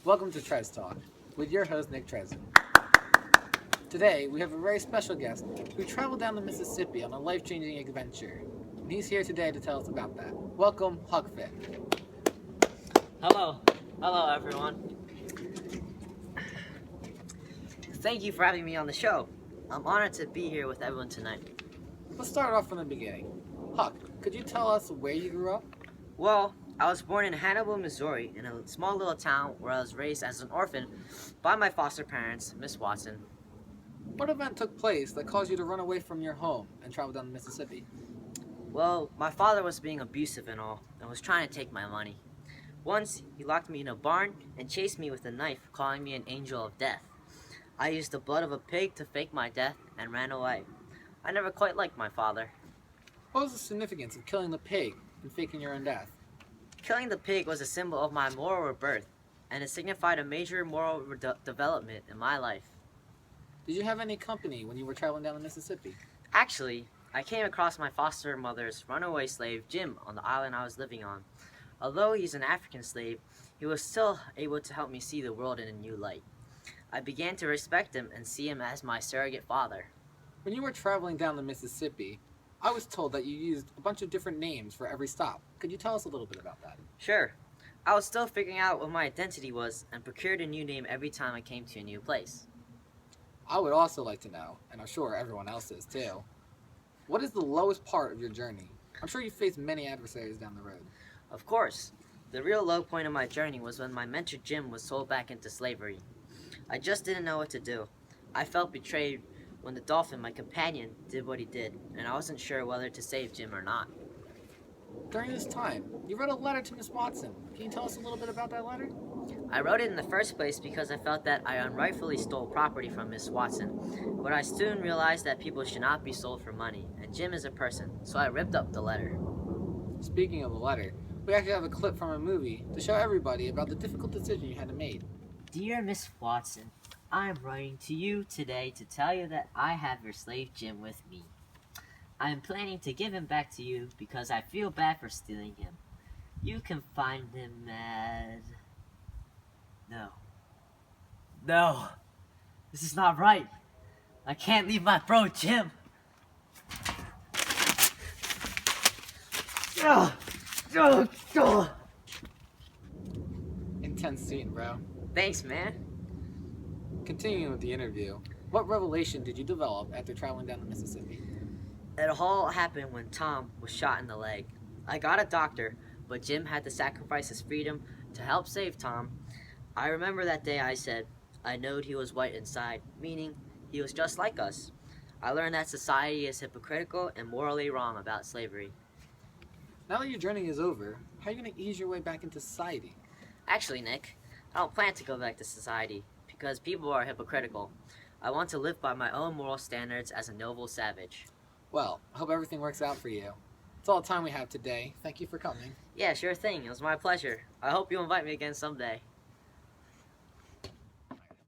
Welcome to Trez Talk with your host Nick Trezin. Today we have a very special guest who traveled down the Mississippi on a life-changing adventure. And he's here today to tell us about that. Welcome, Huckfit. Hello. Hello, everyone. Thank you for having me on the show. I'm honored to be here with everyone tonight. Let's start off from the beginning. Huck, could you tell us where you grew up? Well, I was born in Hannibal, Missouri, in a small little town where I was raised as an orphan by my foster parents, Miss Watson. What event took place that caused you to run away from your home and travel down the Mississippi? Well, my father was being abusive and all, and was trying to take my money. Once, he locked me in a barn and chased me with a knife, calling me an angel of death. I used the blood of a pig to fake my death and ran away. I never quite liked my father. What was the significance of killing the pig and faking your own death? Killing the pig was a symbol of my moral rebirth, and it signified a major moral development in my life. Did you have any company when you were traveling down the Mississippi? Actually, I came across my foster mother's runaway slave, Jim, on the island I was living on. Although he's an African slave, he was still able to help me see the world in a new light. I began to respect him and see him as my surrogate father. When you were traveling down the Mississippi, I was told that you used a bunch of different names for every stop. Could you tell us a little bit about that? Sure, I was still figuring out what my identity was and procured a new name every time I came to a new place. I would also like to know, and I'm sure everyone else is too, what is the lowest part of your journey? I'm sure you faced many adversaries down the road. Of course, the real low point of my journey was when my mentor Jim was sold back into slavery. I just didn't know what to do. I felt betrayed when the dolphin, my companion, did what he did, and I wasn't sure whether to save Jim or not. During this time, you wrote a letter to Miss Watson. Can you tell us a little bit about that letter? I wrote it in the first place because I felt that I unrightfully stole property from Miss Watson, but I soon realized that people should not be sold for money, and Jim is a person, so I ripped up the letter. Speaking of the letter, we actually have a clip from a movie to show everybody about the difficult decision you had to make. Dear Miss Watson, I am writing to you today to tell you that I have your slave Jim with me. I am planning to give him back to you because I feel bad for stealing him. You can find him at... No. This is not right. I can't leave my bro Jim. Intense scene, bro. Thanks, man. Continuing with the interview, what revelation did you develop after traveling down the Mississippi? It all happened when Tom was shot in the leg. I got a doctor, but Jim had to sacrifice his freedom to help save Tom. I remember that day I said, I knowed he was white inside, meaning he was just like us. I learned that society is hypocritical and morally wrong about slavery. Now that your journey is over, how are you going to ease your way back into society? Actually, Nick, I don't plan to go back to society because people are hypocritical. I want to live by my own moral standards as a noble savage. Well, I hope everything works out for you. That's all the time we have today. Thank you for coming. Yeah, sure thing. It was my pleasure. I hope you'll invite me again someday.